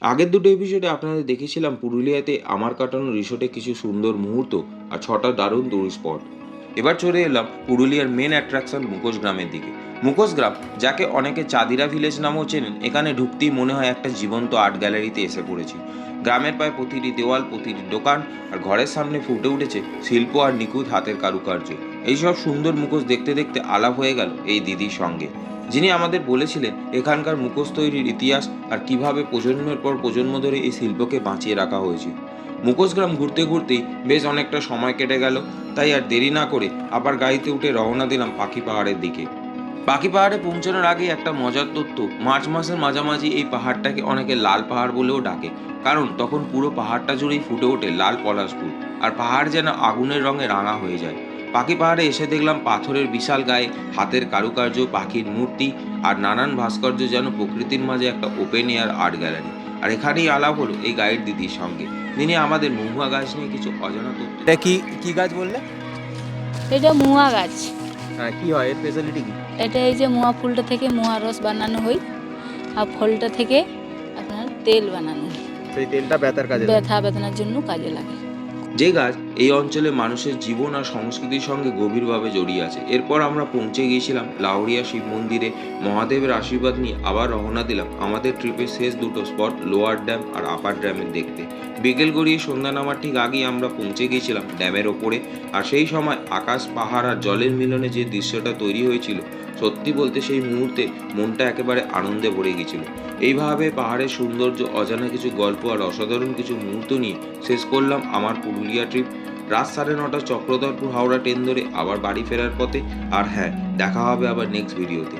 আগের দুটো এপিসোডে আপনাদের দেখেছিলাম পুরুলিয়াতে আমার কাটানো রিসোর্টে কিছু সুন্দর মুহূর্ত আর 6টা দারুণ টুরিস্ট স্পট। এবার চলে এলাম পুরুলিয়ার মেন অ্যাট্রাকশন মুখোশ গ্রামের দিকে। মুখোশ গ্রাম, যাকে অনেকে চাঁদিরা ভিলেজ নামেও চেনেন, এখানে ঢুকতেই মনে হয় একটা জীবন্ত আর্ট গ্যালারিতে এসে পড়েছি। গ্রামের প্রায় প্রতিটি দেওয়াল, প্রতিটি দোকান আর ঘরের সামনে ফুটে উঠেছে শিল্প আর নিখুঁত হাতের কারুকার্য। এইসব সুন্দর মুখোশ দেখতে দেখতে আলাপ হয়ে গেল এই দিদির সঙ্গে, যিনি আমাদের বলেছিলেন এখানকার মুখোশ তৈরির ইতিহাস আর কিভাবে প্রজন্মের পর প্রজন্ম ধরে এই শিল্পকে বাঁচিয়ে রাখা হয়েছে। মুখোশগ্রাম ঘুরতে ঘুরতেই বেশ অনেকটা সময় কেটে গেল, তাই আর দেরি না করে আবার গাড়িতে উঠে রওনা দিলাম পাখি পাহাড়ের দিকে। পাখি পাহাড়ে পৌঁছানোর আগে একটা মজার তথ্য, মার্চ মাসের মাঝামাঝি এই পাহাড়টাকে অনেকে লাল পাহাড় বলেও ডাকে, কারণ তখন পুরো পাহাড়টা জুড়েই ফুটে ওঠে লাল পলাশ ফুল, আর পাহাড় যেন আগুনের রঙে রাঙা হয়ে যায়। পাখি পাহাড়ে এসে দেখলাম পাথরের বিশাল গায়ে হাতের কারুকার্য, পাখির মূর্তি আর নানান ভাস্কর্য, যেন প্রকৃতির মাঝে একটা ওপেন এয়ার আর্ট গ্যালারি। আর এখানেই আলাপ হলো এই গাইড দিদির সঙ্গে, যিনি আমাদের মহুয়া গাছ নিয়ে কিছু অজানা তথ্য। এটা কি কি গাছ বললে? এটা মুয়া গাছ। হ্যাঁ, কি হয় এর স্পেশালিটি কি? এটা এই যে মুয়া ফুলটা থেকে মুয়া রস বানানো হয়, আর ফলটা থেকে আপনার তেল বানানো হয়। সেই তেলটা ব্যথার কাজে লাগে। ব্যথা বেদনার জন্য কাজে লাগে। যে গাছ এই অঞ্চলে মানুষের জীবন আর সংস্কৃতির সঙ্গে গভীরভাবে জড়িয়ে আছে। এরপর আমরা পৌঁছে গিয়েছিলাম লাউড়িয়া শিব মন্দিরে। মহাদেবের আশীর্বাদ নিয়ে আবার রওনা দিলাম আমাদের ট্রিপের শেষ দুটো স্পট, লোয়ার ড্যাম আর আপার ড্যামের দেখতে। বিকেল গড়িয়ে সন্ধ্যা নামার ঠিক আগেই আমরা পৌঁছে গিয়েছিলাম ড্যামের ওপরে। আর সেই সময় আকাশ, পাহাড় আর জলের মিলনে যে দৃশ্যটা তৈরি হয়েছিল, সত্যি বলতে সেই মুহূর্তে মনটা একেবারে আনন্দে ভরে গিয়েছিল। এইভাবে পাহাড়ের সৌন্দর্য, অজানা কিছু গল্প আর অসাধারণ কিছু মুহূর্ত নিয়ে শেষ করলাম আমার পুরুলিয়া ট্রিপ। রাত 9:30 চক্রধরপুর হাওড়া ট্রেন ধরে আবার বাড়ি ফেরার পথে। আর হ্যাঁ, দেখা হবে আবার নেক্সট ভিডিওতে।